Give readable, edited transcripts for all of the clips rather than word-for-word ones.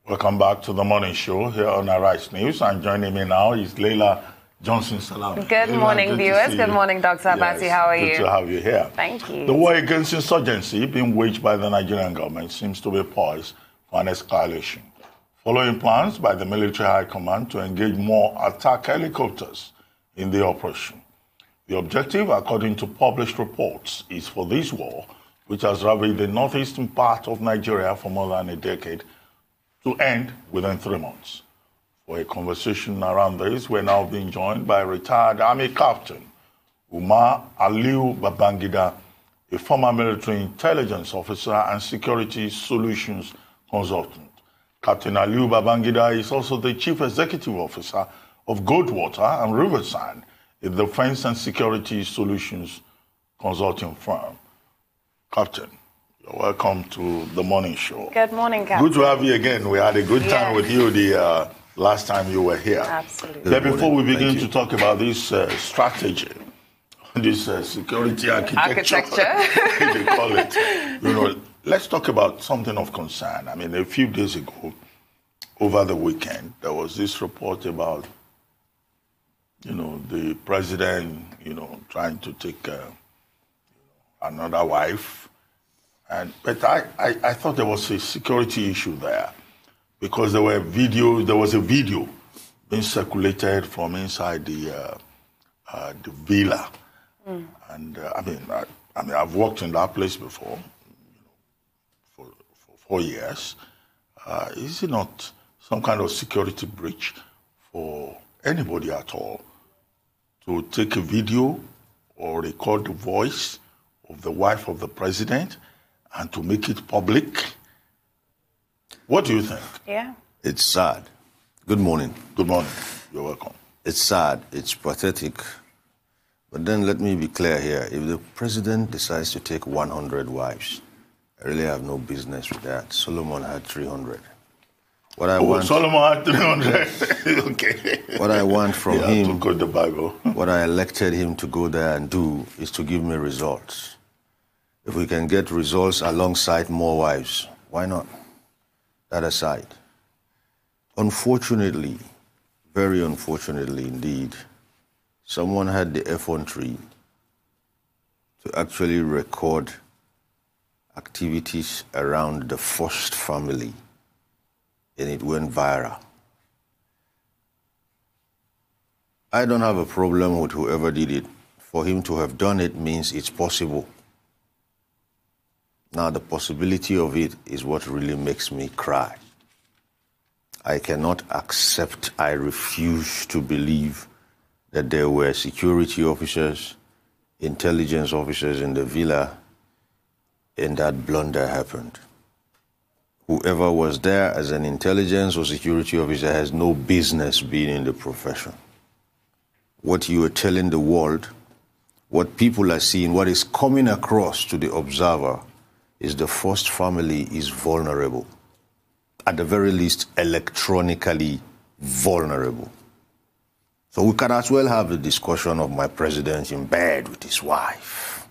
Welcome back to the morning show here on Arise News. And joining me now is Leila Johnson Salam. Good morning, viewers. Good morning, Dr. Abasi. Yes, how are you? Good to have you here. Thank you. The war against insurgency being waged by the Nigerian government seems to be poised for an escalation, following plans by the military high command to engage more attack helicopters in the operation. The objective, according to published reports, is for this war, which has ravaged the northeastern part of Nigeria for more than a decade, to end within 3 months. For a conversation around this, we're now being joined by retired Army Captain Umar Aliu-Babangida, a former military intelligence officer and security solutions consultant. Captain Aliu-Babangida is also the Chief Executive Officer of Goldwater and Riverside, a defense and security solutions consulting firm. Captain, you're welcome to the morning show. Good morning, Captain. Good to have you again. We had a good time with you the last time you were here. Absolutely. Yeah, before we begin to talk about this strategy, this security architecture, they call it, let's talk about something of concern. I mean, a few days ago, over the weekend, there was this report about, the president, trying to take another wife. But I thought there was a security issue there because there was a video being circulated from inside the villa. And I've worked in that place before, for 4 years. Is it not some kind of security breach for anybody at all to take a video or record the voice of the wife of the president and to make it public? What do you think? Yeah. It's sad. Good morning. Good morning. You're welcome. It's sad. It's pathetic. But then let me be clear here. If the president decides to take 100 wives, I really have no business with that. Solomon had 300. Solomon had 300. Okay. What I want from him, to quote the Bible. What I elected him to go there and do is to give me results. If we can get results alongside more wives, why not? That aside. Unfortunately, very unfortunately indeed, someone had the effrontery to actually record activities around the first family, and it went viral. I don't have a problem with whoever did it. For him to have done it means it's possible. Now, the possibility of it is what really makes me cry. I cannot accept, I refuse to believe that there were security officers, intelligence officers in the villa, and that blunder happened. Whoever was there as an intelligence or security officer has no business being in the profession. What you are telling the world, what people are seeing, what is coming across to the observer is the first family is vulnerable. At the very least, electronically vulnerable. So we can as well have the discussion of my president in bed with his wife.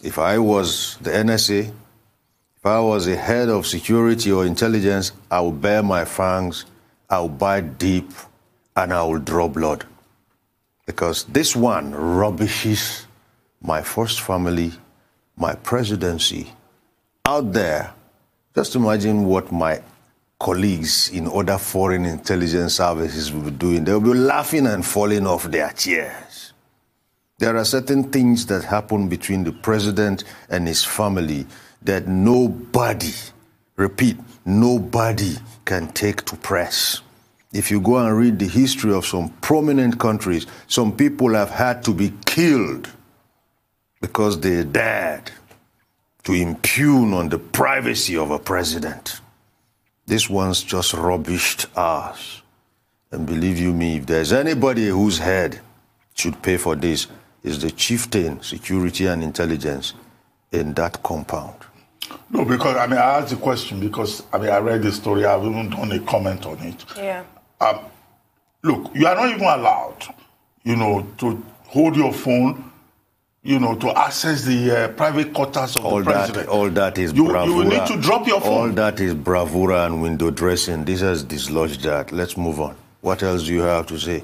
If I was the NSA, if I was a head of security or intelligence, I would bare my fangs, I would bite deep, and I will draw blood. Because this one rubbishes my first family, my presidency. Out there, just imagine what my colleagues in other foreign intelligence services will be doing. They'll be laughing and falling off their chairs. There are certain things that happen between the president and his family that nobody, repeat, nobody can take to press. If you go and read the history of some prominent countries, some people have had to be killed because they dared to impugn on the privacy of a president. This one's just rubbished ours. And believe you me, if there's anybody whose head should pay for this, is the chieftain, security and intelligence in that compound. No, because, I asked the question because, I read the story. I've even done a comment on it. Yeah. Look, you are not even allowed, to hold your phone, to access the private quarters of the president. All that is bravura. You will need to drop your phone. All that is bravura and window dressing. This has dislodged that. Let's move on. What else do you have to say?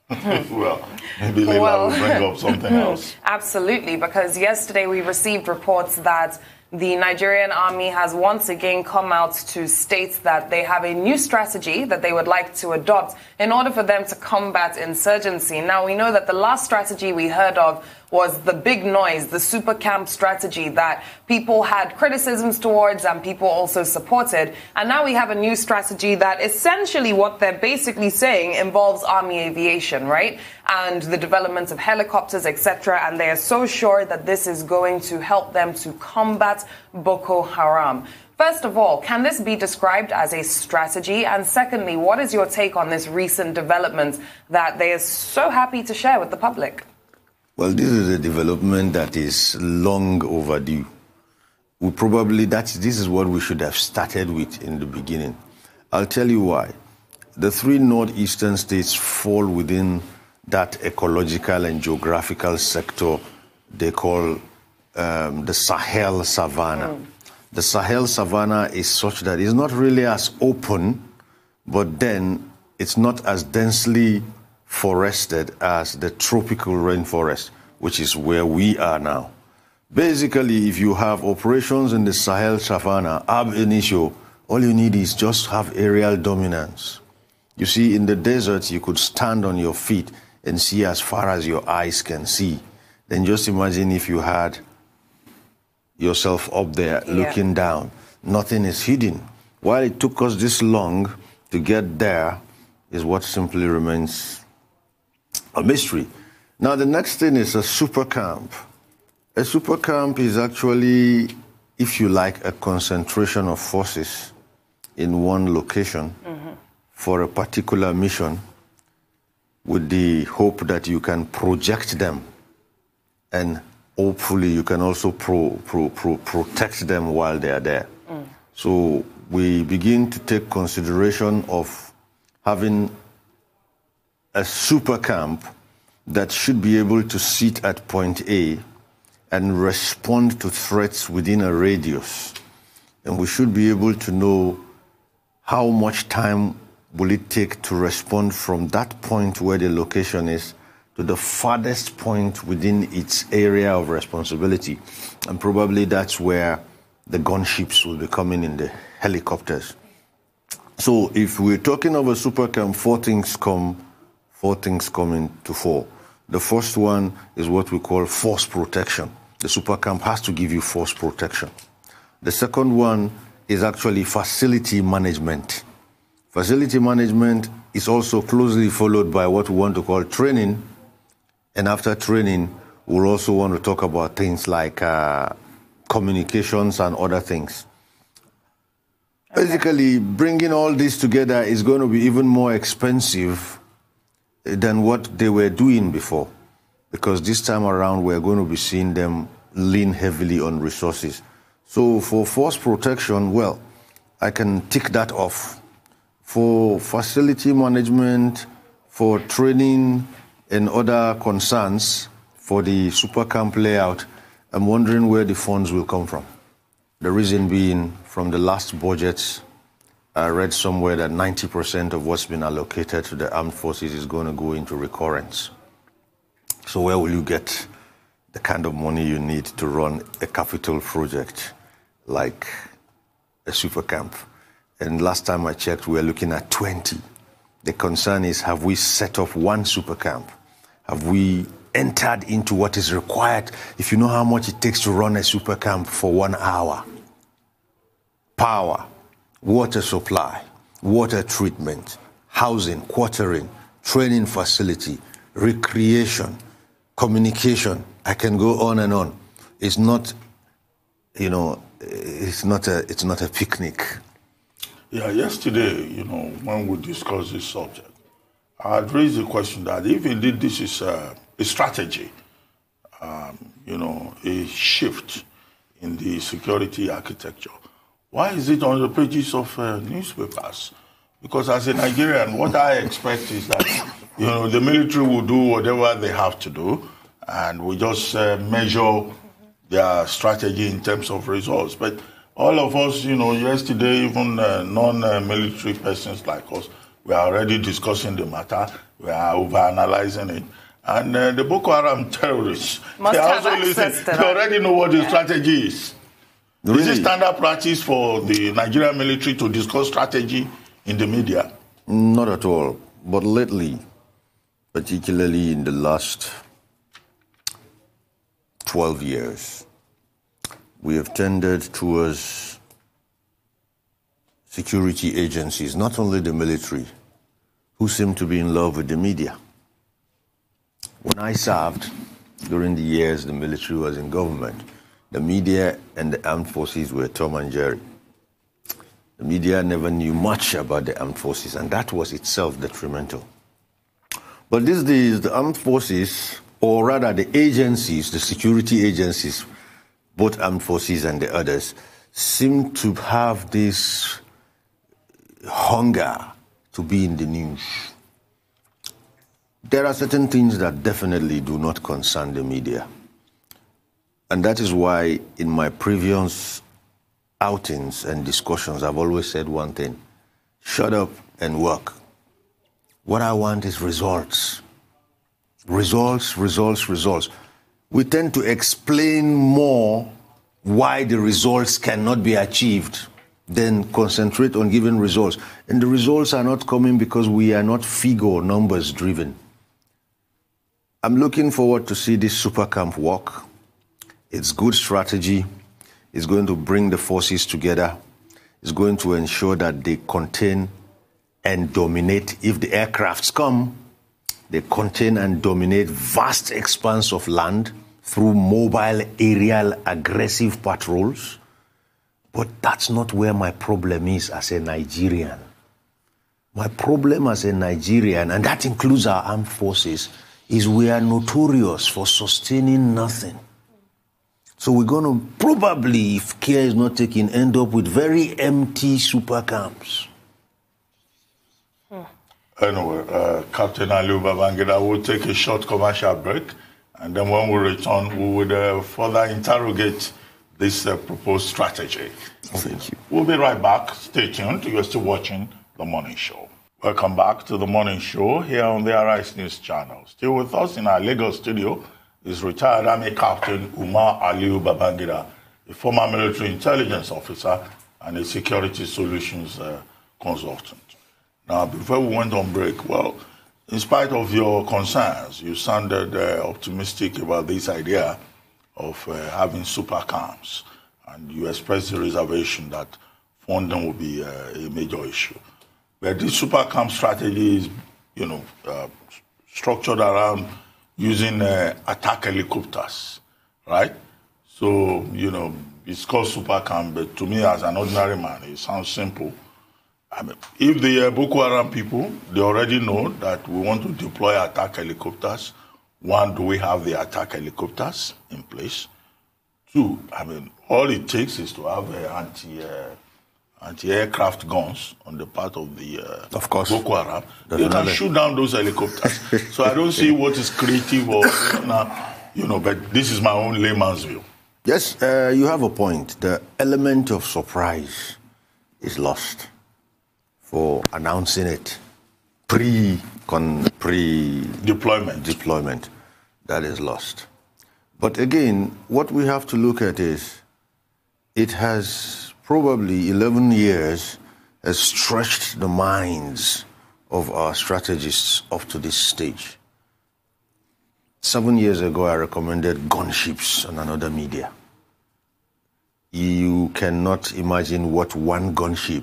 Well, maybe Leila will bring up something else. Absolutely, because yesterday we received reports that the Nigerian army has once again come out to state that they have a new strategy that they would like to adopt in order for them to combat insurgency. Now, we know that the last strategy we heard of was the big noise, the super camp strategy that people had criticisms towards and people also supported. And now we have a new strategy that essentially what they're basically saying involves army aviation, right? And the development of helicopters, etc. And they are so sure that this is going to help them to combat Boko Haram. First of all, can this be described as a strategy? And secondly, what is your take on this recent development that they are so happy to share with the public? Well, this is a development that is long overdue. This is what we should have started with in the beginning. I'll tell you why. The three northeastern states fall within that ecological and geographical sector they call the Sahel Savannah. The Sahel Savannah is such that it's not really as open, but then it's not as densely forested as the tropical rainforest, which is where we are now. Basically, if you have operations in the Sahel Savannah, ab initio, all you need is just have aerial dominance. You see, in the desert, you could stand on your feet and see as far as your eyes can see. Then just imagine if you had yourself up there looking down. Nothing is hidden. Why it took us this long to get there is what simply remains a mystery. Now, the next thing is a super camp. A super camp is actually, if you like, a concentration of forces in one location for a particular mission with the hope that you can project them and hopefully you can also protect them while they are there. So we begin to take consideration of having a super camp that should be able to sit at point A and respond to threats within a radius. And we should be able to know how much time will it take to respond from that point where the location is to the farthest point within its area of responsibility. And probably that's where the gunships will be coming in, the helicopters. So if we're talking of a super camp, four things come into fore. The first one is what we call force protection. The super camp has to give you force protection. The second one is actually facility management. Facility management is also closely followed by what we want to call training. And after training, we'll also want to talk about things like communications and other things. Basically, bringing all this together is going to be even more expensive than what they were doing before. Because this time around, we're going to be seeing them lean heavily on resources. So for force protection, well, I can tick that off. For facility management, for training and other concerns for the super camp layout, I'm wondering where the funds will come from. The reason being, from the last budget, I read somewhere that 90% of what's been allocated to the armed forces is going to go into recurrence. So where will you get the kind of money you need to run a capital project like a super camp? And last time I checked, we were looking at 20. The concern is, have we set up one super camp? Have we entered into what is required? If you know how much it takes to run a super camp for 1 hour. Power, water supply, water treatment, housing, quartering, training facility, recreation, communication. I can go on and on. It's not, it's not a picnic. Yeah, yesterday, when we discussed this subject, I had raised the question that if indeed this is a strategy, a shift in the security architecture, why is it on the pages of newspapers? Because as a Nigerian, what I expect is that, the military will do whatever they have to do, and we just measure their strategy in terms of results. But all of us, yesterday, even non-military persons like us, we are already discussing the matter. We are over-analyzing it. And the Boko Haram terrorists, they already know what the strategy is. Really? Is it standard practice for the Nigerian military to discuss strategy in the media? Not at all. But lately, particularly in the last 12 years, we have tended towards security agencies, not only the military, who seem to be in love with the media. When I served, during the years the military was in government, the media and the armed forces were Tom and Jerry. The media never knew much about the armed forces, and that was itself detrimental. But these days, the armed forces, or rather the agencies, the security agencies, both armed forces and the others, seem to have this hunger to be in the news. There are certain things that definitely do not concern the media. And that is why in my previous outings and discussions, I've always said one thing: shut up and work. What I want is results. Results, results, results. We tend to explain more why the results cannot be achieved than concentrate on giving results. And the results are not coming because we are not figure or numbers driven. I'm looking forward to see this super camp work. It's good strategy. It's going to bring the forces together. It's going to ensure that they contain and dominate. If the aircrafts come, they contain and dominate vast expanse of land through mobile, aerial, aggressive patrols. But that's not where my problem is as a Nigerian. My problem as a Nigerian, and that includes our armed forces, is we are notorious for sustaining nothing. So we're going to probably, if care is not taken, end up with very empty super camps. Anyway, Captain Aliu-Babangida, will take a short commercial break, and then when we return, we would further interrogate this proposed strategy. Thank you. We'll be right back. Stay tuned. You're still watching The Morning Show. Welcome back to The Morning Show here on the Arise News Channel. Still with us in our Lagos studio is retired Army Captain Umar Aliu-Babangida, a former military intelligence officer and a security solutions consultant. Now, before we went on break, well, in spite of your concerns, you sounded optimistic about this idea of having super camps, and you expressed the reservation that funding will be a major issue. But this super camp strategy is, structured around using attack helicopters, right? So, it's called super camp, but to me, as an ordinary man, it sounds simple. I mean, if the Boko Haram people, they already know that we want to deploy attack helicopters. One, do we have the attack helicopters in place? Two, all it takes is to have anti-aircraft guns on the part of the Boko Haram. They can shoot down those helicopters. So I don't see what is creative or, but this is my own layman's view. Yes, you have a point. The element of surprise is lost for announcing it pre-deployment. That is lost. But again, what we have to look at is it has probably 11 years has stretched the minds of our strategists up to this stage. 7 years ago, I recommended gunships on another media. You cannot imagine what one gunship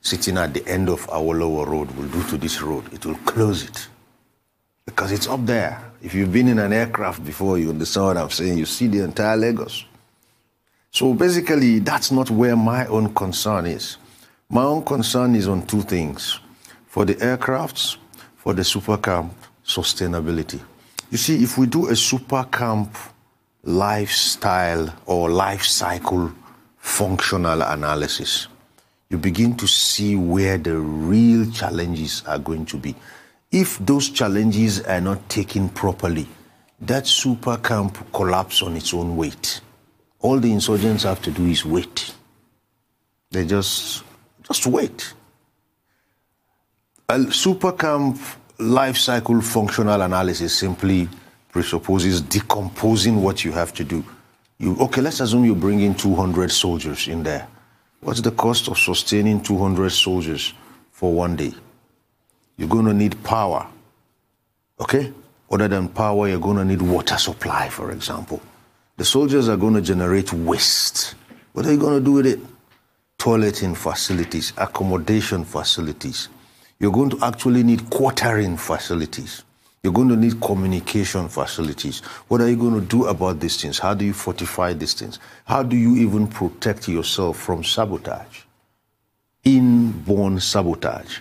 sitting at the end of our lower road will do to this road. It will close it. Because it's up there. If you've been in an aircraft before, you understand what I'm saying. You see the entire Lagos. So basically, that's not where my own concern is. My own concern is on two things. For the aircrafts, for the super camp, sustainability. You see, if we do a super camp lifestyle or life cycle functional analysis, you begin to see where the real challenges are going to be. If those challenges are not taken properly, that super camp collapsed on its own weight. All the insurgents have to do is wait. They just wait. A super camp life cycle functional analysis simply presupposes decomposing what you have to do. Okay, let's assume you bring in 200 soldiers in there. What's the cost of sustaining 200 soldiers for one day? You're going to need power, okay? Other than power, you're going to need water supply, for example. The soldiers are going to generate waste. What are you going to do with it? Toileting facilities, accommodation facilities. You're going to actually need quartering facilities. You're going to need communication facilities. What are you going to do about these things? How do you fortify these things? How do you even protect yourself from sabotage? Inborn sabotage.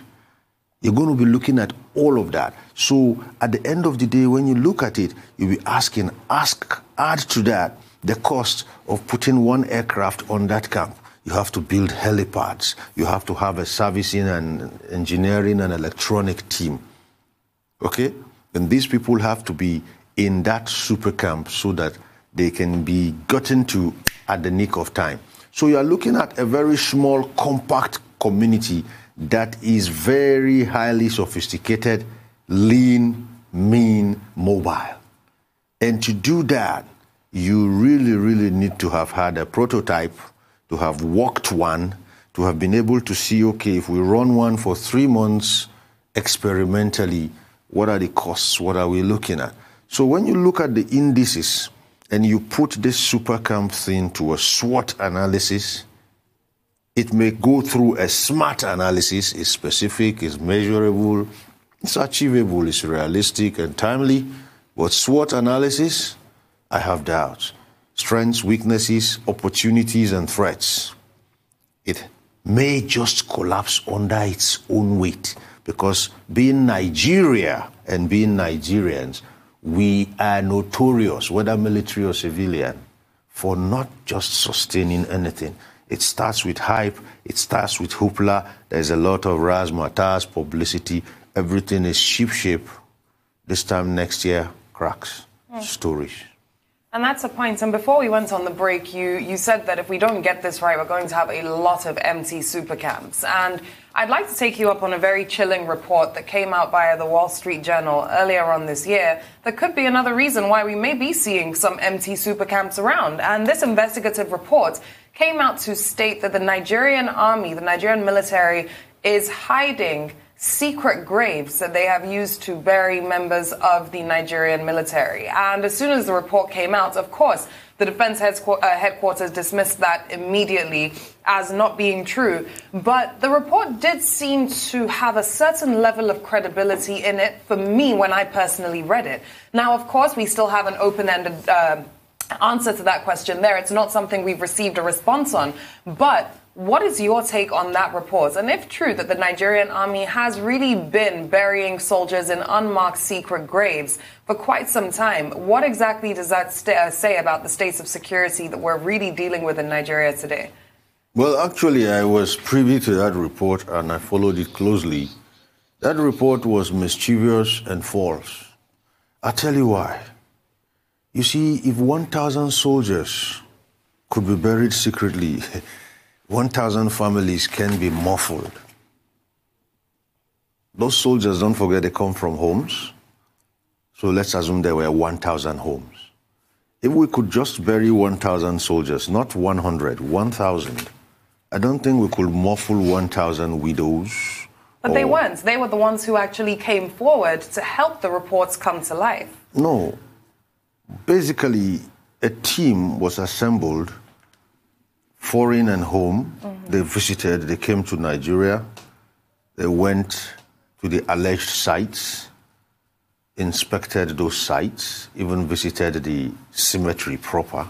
You're going to be looking at all of that. So at the end of the day, when you look at it, you'll be asking, add to that the cost of putting one aircraft on that camp. You have to build helipads. You have to have a servicing and engineering and electronic team. Okay? And these people have to be in that super camp so that they can be gotten to at the nick of time. So you are looking at a very small, compact community that is very highly sophisticated, lean, mean, mobile. And to do that, you really, really need to have had a prototype, to have walked one, to have been able to see, okay, if we run one for 3 months experimentally, what are the costs? What are we looking at? So when you look at the indices and you put this super camp thing to a SWOT analysis, it may go through a SMART analysis. It's specific, it's measurable, it's achievable, it's realistic and timely. But SWOT analysis, I have doubts. Strengths, weaknesses, opportunities, and threats. It may just collapse under its own weight. Because being Nigeria and being Nigerians, we are notorious, whether military or civilian, for not just sustaining anything. It starts with hype, it starts with hoopla, there's a lot of razzmatazz, publicity, everything is shape. This time next year, cracks, stories. And that's a point. And before we went on the break, you said that if we don't get this right, we're going to have a lot of empty super camps. And I'd like to take you up on a very chilling report that came out via the Wall Street Journal earlier on this year. That could be another reason why we may be seeing some empty super camps around. And this investigative report came out to state that the Nigerian army, the Nigerian military, is hiding secret graves that they have used to bury members of the Nigerian military. And as soon as the report came out, of course, the defense headquarters dismissed that immediately as not being true. But the report did seem to have a certain level of credibility in it for me when I personally read it. Now, of course, we still have an open-ended answer to that question there. It's not something we've received a response on. But what is your take on that report? And if true that the Nigerian army has really been burying soldiers in unmarked secret graves for quite some time, what exactly does that say about the states of security that we're really dealing with in Nigeria today? Well, actually, I was privy to that report and I followed it closely. That report was mischievous and false. I'll tell you why. You see, if 1,000 soldiers could be buried secretly, 1,000 families can be muffled. Those soldiers, don't forget, they come from homes. So let's assume there were 1,000 homes. If we could just bury 1,000 soldiers, not 100, 1,000, I don't think we could muffle 1,000 widows. But they weren't. They were the ones who actually came forward to help the reports come to life. No. Basically, a team was assembled, foreign and home. They visited, they came to Nigeria. They went to the alleged sites, inspected those sites, even visited the cemetery proper.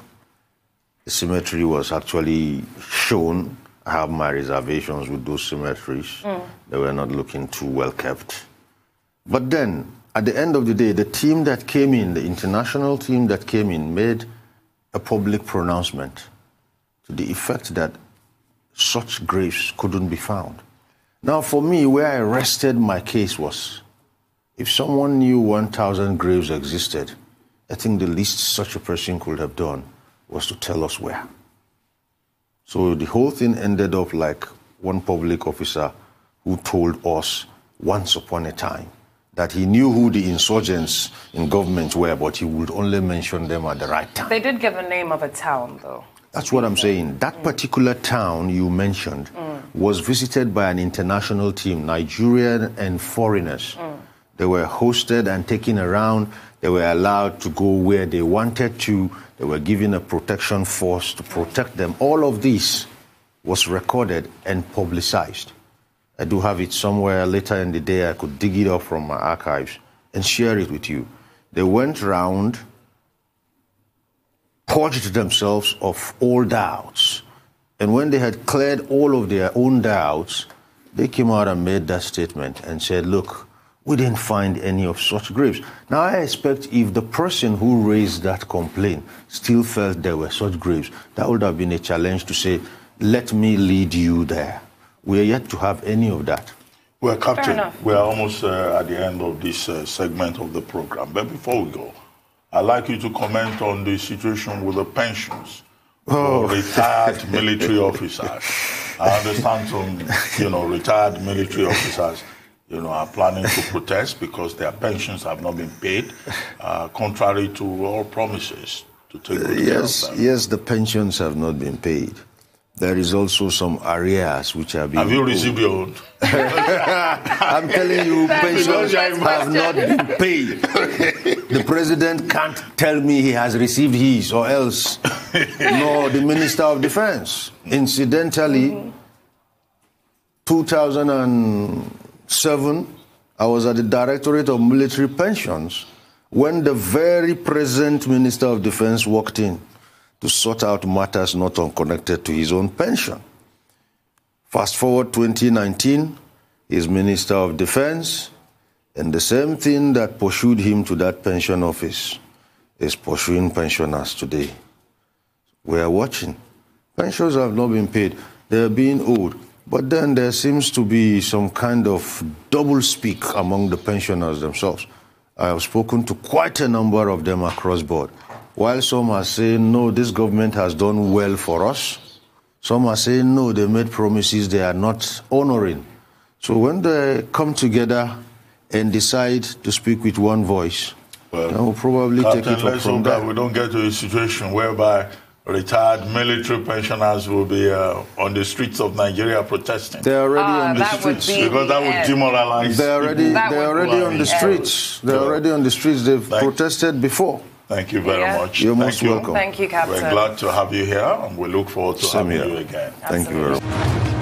The cemetery was actually shown. I have my reservations with those cemeteries. They were not looking too well kept. But then, at the end of the day, the team that came in, the international team that came in, made a public pronouncement to the effect that such graves couldn't be found. Now, for me, where I rested my case was, if someone knew 1,000 graves existed, I think the least such a person could have done was to tell us where. So the whole thing ended up like one public officer who told us once upon a time that he knew who the insurgents in government were, but he would only mention them at the right time. They did give a name of a town, though. That's what I'm saying. That particular town you mentioned was visited by an international team, Nigerian and foreigners. They were hosted and taken around. They were allowed to go where they wanted to. They were given a protection force to protect them. All of this was recorded and publicized. I do have it somewhere later in the day. I could dig it up from my archives and share it with you. They went round, purged themselves of all doubts. And when they had cleared all of their own doubts, they came out and made that statement and said, look, we didn't find any of such graves. Now, I expect if the person who raised that complaint still felt there were such graves, that would have been a challenge to say, let me lead you there. We are yet to have any of that. Well, Captain, we are almost at the end of this segment of the program. But before we go, I'd like you to comment on the situation with the pensions for retired military officers. I understand some, retired military officers, are planning to protest because their pensions have not been paid, contrary to all promises to take good care of them. Yes, the pensions have not been paid. There is also some arrears which are being Have you received your own? I'm telling you, pensions have not been paid. The president can't tell me he has received his or else. No, the Minister of Defense. Incidentally, 2007, I was at the Directorate of Military Pensions when the very present Minister of Defense walked in to sort out matters not unconnected to his own pension. Fast forward 2019, he's Minister of Defense, and the same thing that pursued him to that pension office is pursuing pensioners today. We are watching. Pensions have not been paid. They are being owed. But then there seems to be some kind of double speak among the pensioners themselves. I have spoken to quite a number of them across board. While some are saying, no, this government has done well for us, some are saying, no, they made promises they are not honoring. So when they come together and decide to speak with one voice, we'll probably Captain, take it up from there. We don't get to a situation whereby retired military pensioners will be on the streets of Nigeria protesting. They're already on the streets. Because that would demoralize They're already on the streets. They're already on the streets. They've protested before. Thank you very much. You're most welcome. Thank you, Captain. We're glad to have you here, and we look forward to having you again. Thank you very much.